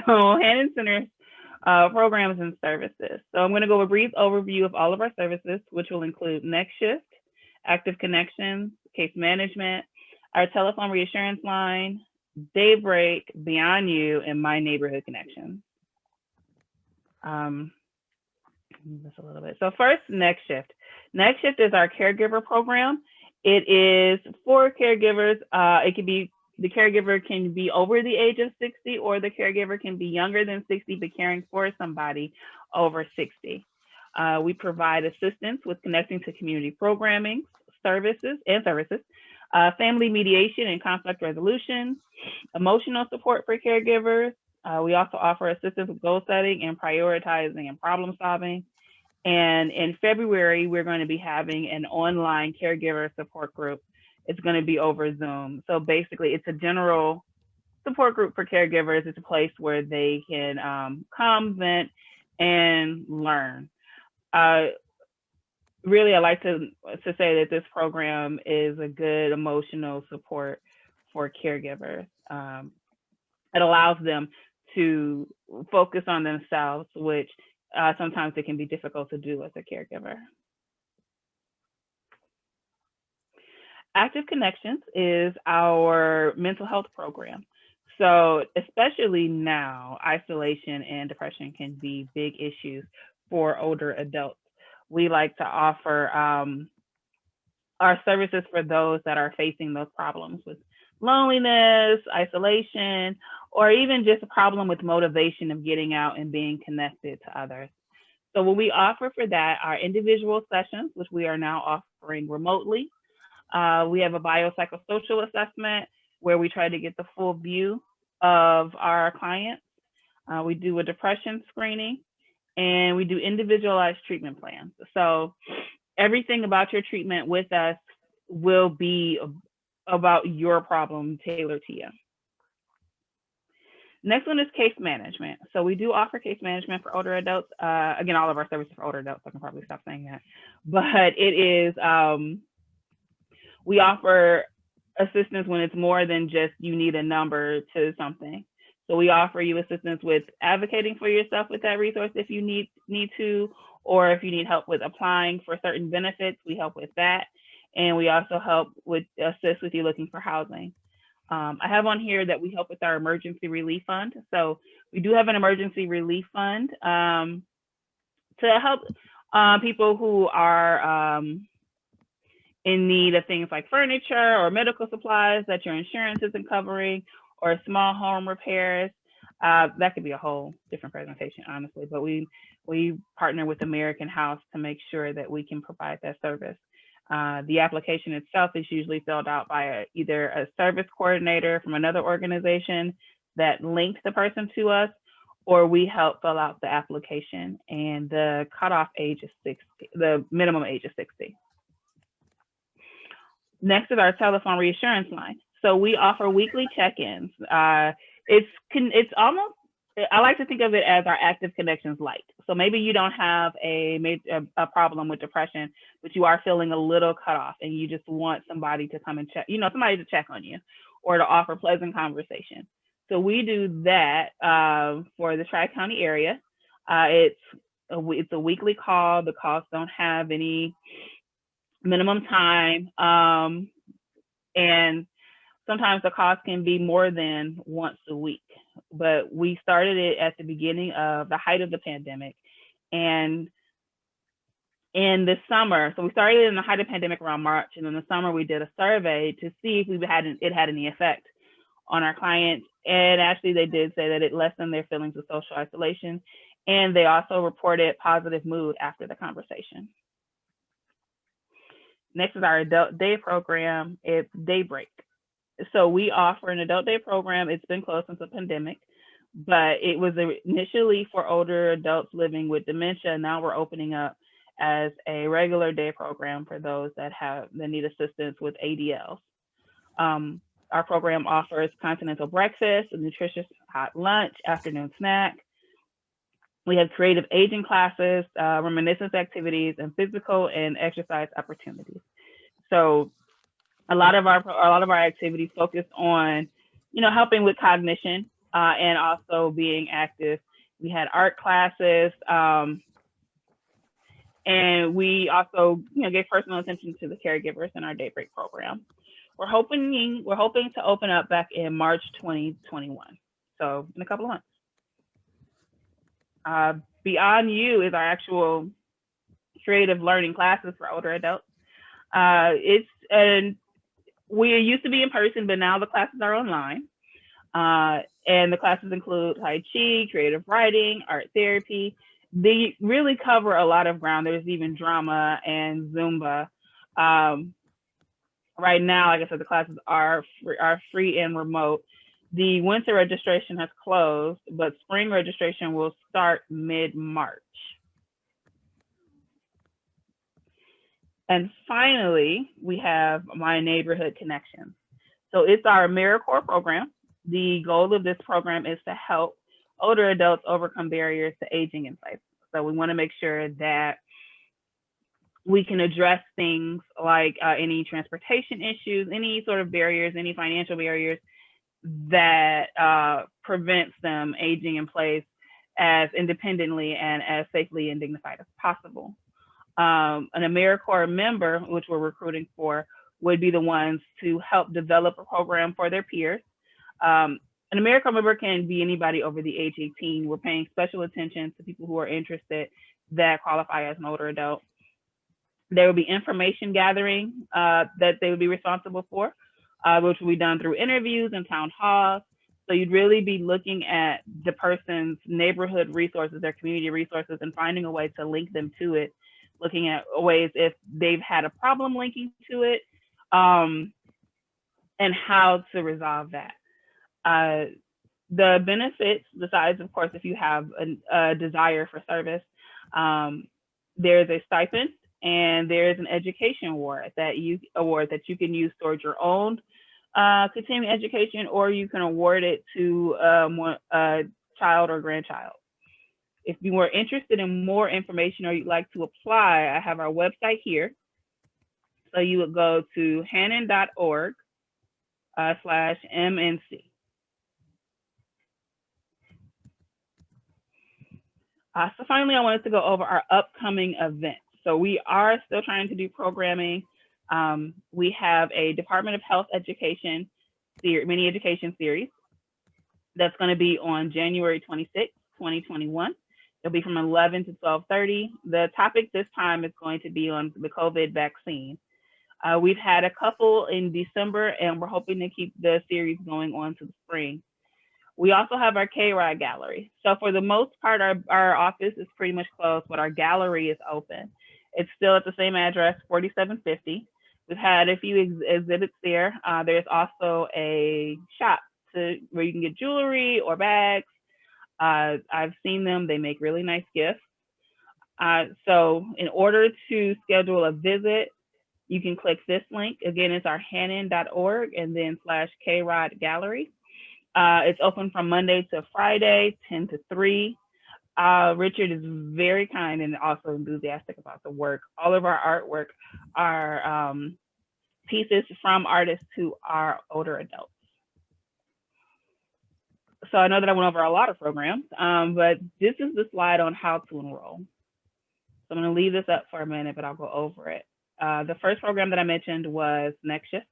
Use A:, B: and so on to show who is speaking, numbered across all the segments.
A: So Hannan Center's programs and services. So I'm going to go a brief overview of all of our services, which will include Next Shift, Active Connections, Case Management, our telephone reassurance line, Daybreak, Beyond You, and My Neighborhood Connections. Just a little bit. So first, Next Shift. Next Shift is our caregiver program. It is for caregivers. It can be, the caregiver can be over the age of 60, or the caregiver can be younger than 60 but caring for somebody over 60. We provide assistance with connecting to community programming, services, family mediation and conflict resolution, emotional support for caregivers. We also offer assistance with goal setting and prioritizing and problem solving. And in February, we're going to be having an online caregiver support group. It's going to be over Zoom. So basically, it's a general support group for caregivers. It's a place where they can come, vent, and learn. Really, I like to say that this program is a good emotional support for caregivers. It allows them to focus on themselves, which sometimes it can be difficult to do as a caregiver. Active Connections is our mental health program. So especially now, isolation and depression can be big issues for older adults. We like to offer our services for those that are facing those problems with loneliness, isolation, or even just a problem with motivation of getting out and being connected to others. So what we offer for that are individual sessions, which we are now offering remotely. We have a biopsychosocial assessment where we try to get the full view of our clients. We do a depression screening, and we do individualized treatment plans. So everything about your treatment with us will be about your problem tailored to you. Next one is case management. So we do offer case management for older adults. Again, all of our services for older adults, I can probably stop saying that. But it is, we offer assistance when it's more than just you need a number to something. So we offer you assistance with advocating for yourself with that resource if you need to, or if you need help with applying for certain benefits, we help with that. And we also help with assist with you looking for housing. I have on here that we help with our emergency relief fund. So we do have an emergency relief fund to help people who are in need of things like furniture or medical supplies that your insurance isn't covering, or small home repairs. That could be a whole different presentation, honestly, but we partner with American House to make sure that we can provide that service. The application itself is usually filled out by either a service coordinator from another organization that links the person to us, or we help fill out the application, and the cutoff age is 60, the minimum age is 60. Next is our telephone reassurance line. So we offer weekly check-ins. It's almost, I like to think of it as our Active Connections light. So maybe you don't have a problem with depression, but you are feeling a little cut off and you just want somebody to come and check, somebody to check on you or to offer pleasant conversation. So we do that for the Tri-County area. It's a weekly call. The calls don't have any minimum time. And sometimes the cost can be more than once a week, but we started it at the beginning of the height of the pandemic. And in the summer, so we started in the height of the pandemic around March, and in the summer we did a survey to see if it had any effect on our clients. And actually they did say that it lessened their feelings of social isolation. And they also reported positive mood after the conversation. Next is our adult day program. It's Daybreak. So we offer an adult day program. It's been closed since the pandemic, but it was initially for older adults living with dementia. Now we're opening up as a regular day program for those that need assistance with ADLs. Our program offers continental breakfast, a nutritious hot lunch, afternoon snack. We have creative aging classes, reminiscence activities, and physical and exercise opportunities. So a lot of our activities focus on, helping with cognition and also being active. We had art classes, and we also, gave personal attention to the caregivers in our Daybreak program. We're hoping to open up back in March 2021, so in a couple of months. Beyond You is our actual creative learning classes for older adults. We used to be in person, but now the classes are online. And the classes include Tai Chi, creative writing, art therapy. They really cover a lot of ground. There's even drama and Zumba. Right now, like I said, the classes are free and remote. The winter registration has closed, but spring registration will start mid-March. And finally, we have My Neighborhood Connections. So it's our AmeriCorps program. The goal of this program is to help older adults overcome barriers to aging in place. So we want to make sure that we can address things like any transportation issues, any sort of barriers, any financial barriers that prevents them aging in place as independently and as safely and dignified as possible. An AmeriCorps member, which we're recruiting for, would be the ones to help develop a program for their peers. An AmeriCorps member can be anybody over the age 18. We're paying special attention to people who are interested that qualify as an older adult. There will be information gathering that they would be responsible for, which will be done through interviews and town halls. So you'd really be looking at the person's neighborhood resources, their community resources, and finding a way to link them to it, looking at ways if they've had a problem linking to it, and how to resolve that. The benefits, besides, of course, if you have a desire for service, there's a stipend and there's an education award that you can use towards your own continuing education, or you can award it to a child or grandchild. If you are interested in more information or you'd like to apply, I have our website here. So you would go to hannan.org/MNC. So finally, I wanted to go over our upcoming events. So we are still trying to do programming. We have a Department of Health Education mini education series that's going to be on January 26, 2021. It'll be from 11 to 12:30. The topic this time is going to be on the COVID vaccine. We've had a couple in December, and we're hoping to keep the series going on to the spring. We also have our K-Ride gallery. So for the most part, our office is pretty much closed, but our gallery is open. It's still at the same address, 4750. We've had a few exhibits there. There's also a shop where you can get jewelry or bags. I've seen them. They make really nice gifts. So in order to schedule a visit, you can click this link. Again, it's our hannan.org and then /K-Ride gallery. It's open from Monday to Friday, 10 to 3. Richard is very kind and also enthusiastic about the work. All of our artwork are pieces from artists who are older adults. So I know that I went over a lot of programs, but this is the slide on how to enroll. So I'm going to leave this up for a minute, but I'll go over it. The first program that I mentioned was Next Shift.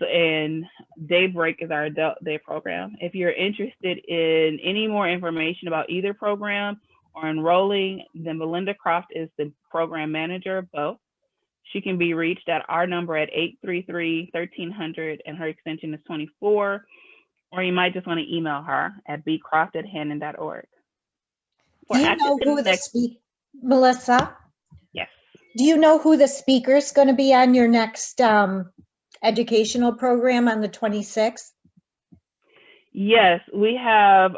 A: So, and Daybreak is our adult day program. If you're interested in any more information about either program or enrolling, then Melinda Croft is the program manager of both. She can be reached at our number at 833-1300, and her extension is 24. Or you might just want to email her at bcroft@hannan.org.
B: Do you know who Melissa?
A: Yes.
B: Do you know who the speaker is going to be on your next educational program on the 26th?
A: Yes, we have,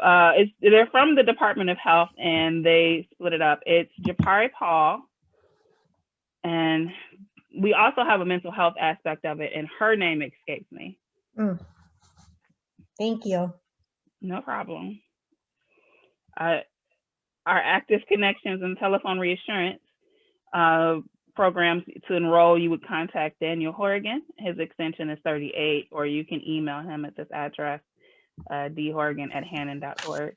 A: they're from the Department of Health and they split it up. It's Japari Paul, and we also have a mental health aspect of it, and her name escapes me.
B: Thank you.
A: No problem. Our Active Connections and Telephone Reassurance programs, to enroll, you would contact Daniel Horrigan. His extension is 38, or you can email him at this address, dhorgan@hannan.org.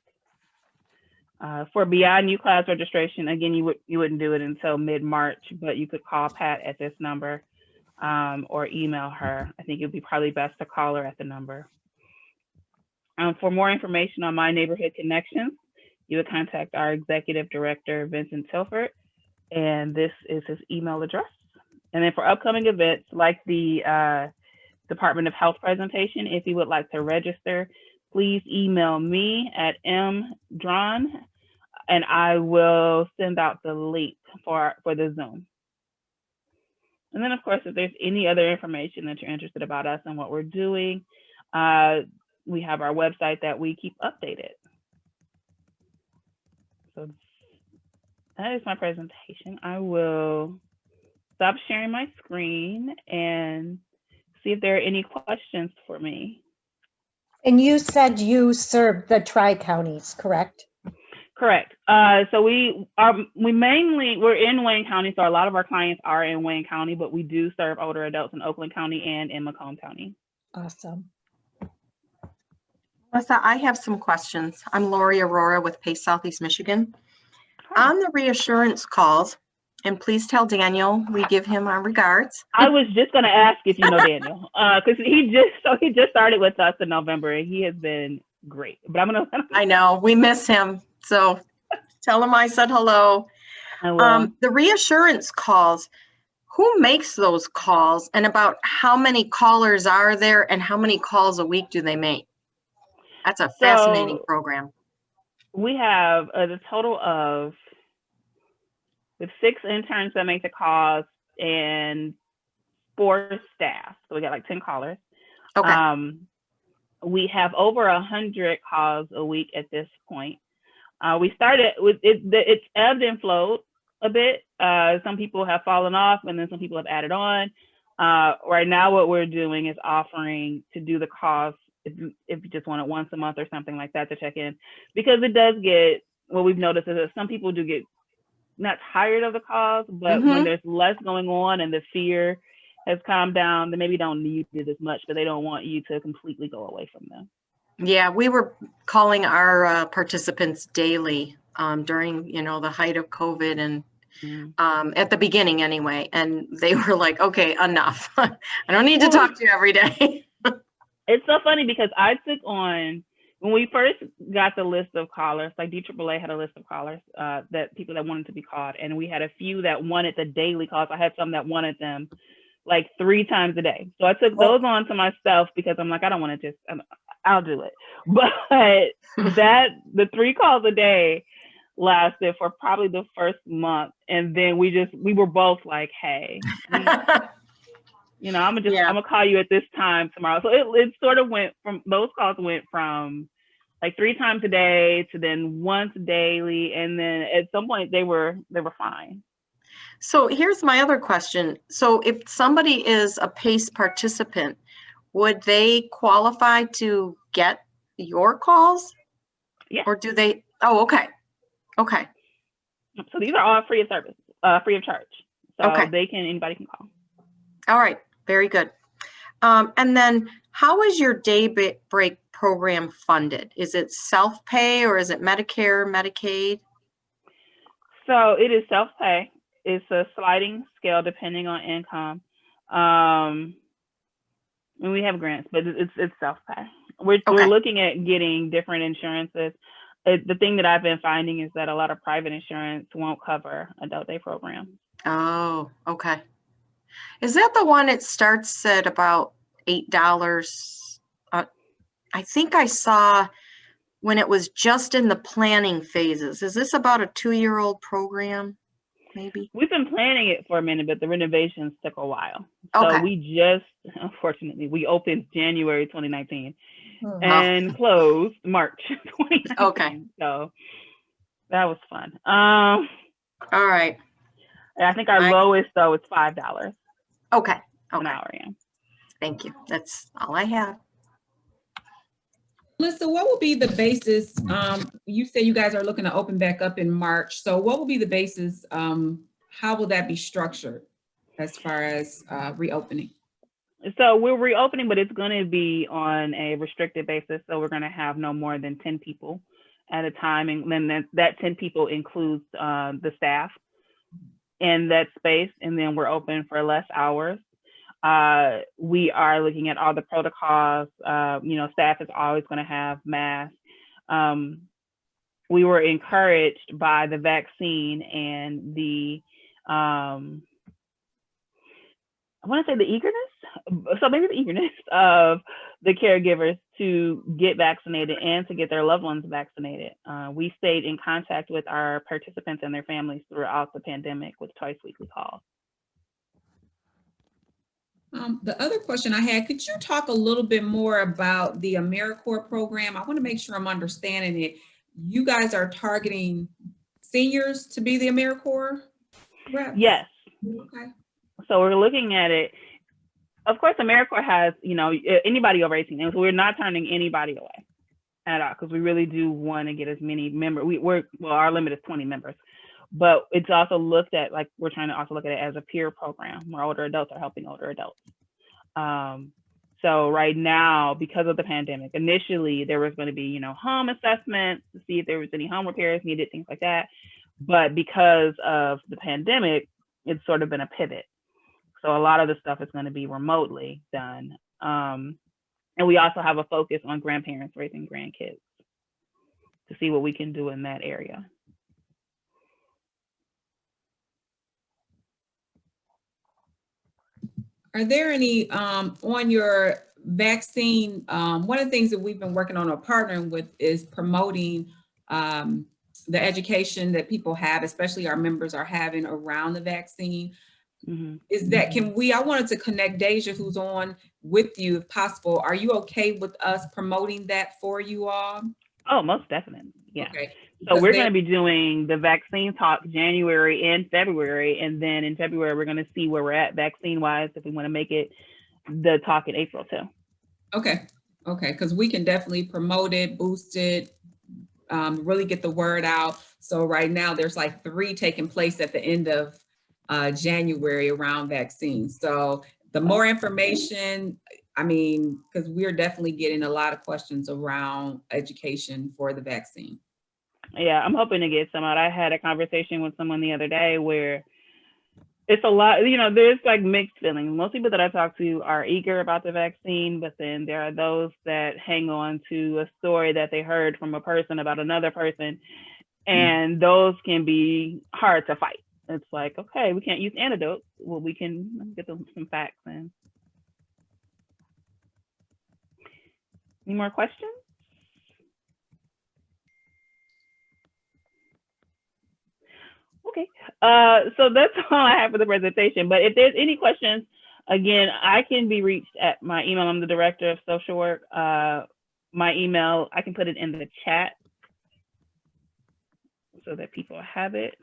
A: For Beyond You class registration, again, you wouldn't do it until mid-March, but you could call Pat at this number or email her. I think it would be probably best to call her at the number. For more information on My Neighborhood Connections, you would contact our executive director, Vincent Tilford, and this is his email address. And then for upcoming events like the Department of Health presentation, if you would like to register, please email me at mdrawn, and I will send out the link for the Zoom. And then, of course, if there's any other information that you're interested about us and what we're doing, we have our website that we keep updated. So that is my presentation. I will stop sharing my screen and see if there are any questions for me.
B: And you said you served the tri-counties, correct?
A: Correct. So we're in Wayne County, so a lot of our clients are in Wayne County, but we do serve older adults in Oakland County and in Macomb County.
B: Awesome.
C: Melissa, I have some questions. I'm Lori Aurora with Pace Southeast Michigan.
A: Hi.
C: On the reassurance calls, and please tell Daniel we give him our regards.
A: I was just going to ask if you know Daniel, because he just started with us in November, and he has been great. But I'm going to.
C: I know we miss him, so tell him I said hello.
A: I will.
C: The reassurance calls. Who makes those calls, and about how many callers are there, and how many calls a week do they make? That's a fascinating program.
A: We have a total of 6 interns that make the calls and 4 staff. So we got like 10 callers.
C: Okay.
A: We have over 100 calls a week at this point. We started with it's ebbed and flowed a bit. Some people have fallen off, and then some people have added on. Right now, what we're doing is offering to do the calls if you just want it once a month or something like that to check in, because it does get, what we've noticed is that some people do get not tired of the calls, but when there's less going on and the fear has calmed down, they maybe don't need it as much, but they don't want you to completely go away from them.
C: Yeah, we were calling our participants daily during, the height of COVID and at the beginning anyway. And they were like, okay, enough. I don't need to talk to you every day.
A: It's so funny because I took on, when we first got the list of callers, like DAAA had a list of callers, that people that wanted to be called. And we had a few that wanted the daily calls. I had some that wanted them like 3 times a day. So I took those on to myself because I'm like, I don't want to I'll do it. But the 3 calls a day lasted for probably the first month. And then we were both like, hey, I'm gonna call you at this time tomorrow. So it sort of those calls went from like 3 times a day to then once daily. And then at some point they were fine.
C: So here's my other question. So if somebody is a PACE participant, would they qualify to get your calls?
A: Yeah.
C: Or do they? Oh, okay. Okay.
A: So these are all free of service, free of charge. So anybody can call.
C: All right. Very good. And then how is your day break program funded? Is it self-pay or is it Medicare, Medicaid?
A: So it is self-pay. It's a sliding scale depending on income. And we have grants, but it's self-pay. We're looking at getting different insurances. The thing that I've been finding is that a lot of private insurance won't cover adult day programs.
C: Oh, okay. Is that the one it starts at about $8? I think I saw when it was just in the planning phases. Is this about a 2-year-old program? Maybe.
A: We've been planning it for a minute, but the renovations took a while.
C: Okay.
A: So unfortunately, we opened January 2019 and closed March 2019.
C: Okay.
A: So that was fun.
C: All right.
A: I think our lowest though is $5.
C: Okay.
A: An hour. Yeah.
C: Thank you. That's all I have.
D: Melissa, what will be the basis? You say you guys are looking to open back up in March. So what will be the basis? How will that be structured as far as reopening?
A: So we're reopening, but it's going to be on a restricted basis. So we're going to have no more than 10 people at a time. And then that 10 people includes the staff in that space. And then we're open for less hours. We are looking at all the protocols. Staff is always going to have masks. We were encouraged by the vaccine and the, I want to say the eagerness, so maybe the eagerness of the caregivers to get vaccinated and to get their loved ones vaccinated. We stayed in contact with our participants and their families throughout the pandemic with twice weekly calls.
D: The other question I had, could you talk a little bit more about the AmeriCorps program? I want to make sure I'm understanding it. You guys are targeting seniors to be the AmeriCorps reps?
A: Yes.
D: Okay.
A: So we're looking at it. Of course, AmeriCorps has, anybody over 18, and so we're not turning anybody away at all, because we really do want to get as many members. Our limit is 20 members, but it's also looked at, like, we're trying to also look at it as a peer program where older adults are helping older adults. So right now, because of the pandemic, initially there was going to be, home assessments to see if there was any home repairs needed, things like that. But because of the pandemic, it's sort of been a pivot. So a lot of the stuff is going to be remotely done. And we also have a focus on grandparents raising grandkids to see what we can do in that area.
D: Are there any, on your vaccine, one of the things that we've been working on or partnering with is promoting the education that people have, especially our members are having around the vaccine. Mm-hmm. Is that, I wanted to connect Deja, who's on with you, if possible. Are you okay with us promoting that for you all?
A: Oh, most definitely. Yeah.
D: Okay.
A: So we're going to be doing the vaccine talk January and February. And then in February, we're going to see where we're at vaccine wise, if we want to make it the talk in April too.
D: Okay. Okay. Because we can definitely promote it, boost it, really get the word out. So right now there's like 3 taking place at the end of January around vaccines. So the more information, because we're definitely getting a lot of questions around education for the vaccine.
A: Yeah, I'm hoping to get some out. I had a conversation with someone the other day where it's a lot, there's like mixed feelings. Most people that I talk to are eager about the vaccine, but then there are those that hang on to a story that they heard from a person about another person, and those can be hard to fight. It's like, okay, we can't use antidotes. Well, we can get some facts in. Any more questions? Okay, so that's all I have for the presentation. But if there's any questions, again, I can be reached at my email. I'm the director of social work. My email, I can put it in the chat so that people have it.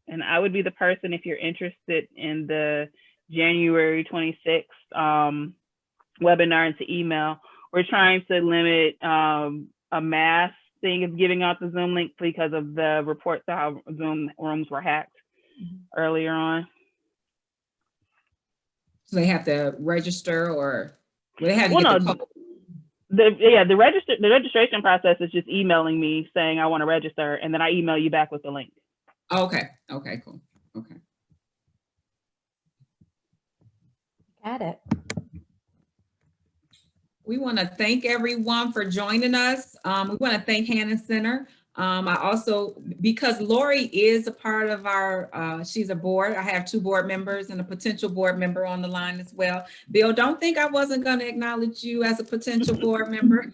A: And I would be the person, if you're interested in the January 26th webinar, and to email. We're trying to limit a mass thing of giving out the Zoom link because of the reports of how Zoom rooms were hacked earlier on.
D: So they have to register, or they have to get the code?
A: The registration process is just emailing me saying I want to register, and then I email you back with the link.
D: Okay. Okay, cool. Okay.
B: Got it.
D: We want to thank everyone for joining us. We want to thank Hannan Center. I also, because Lori is a part of our, she's a board. I have 2 board members and a potential board member on the line as well. Bill, don't think I wasn't going to acknowledge you as a potential board member.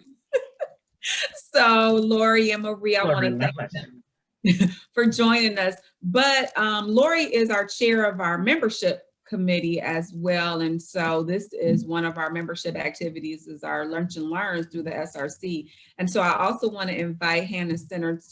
D: So Lori and Maria, I want to thank them for joining us. But Lori is our chair of our membership committee as well. And so this is one of our membership activities, is our Lunch and Learns through the SRC. And so I also want to invite Hannan Center to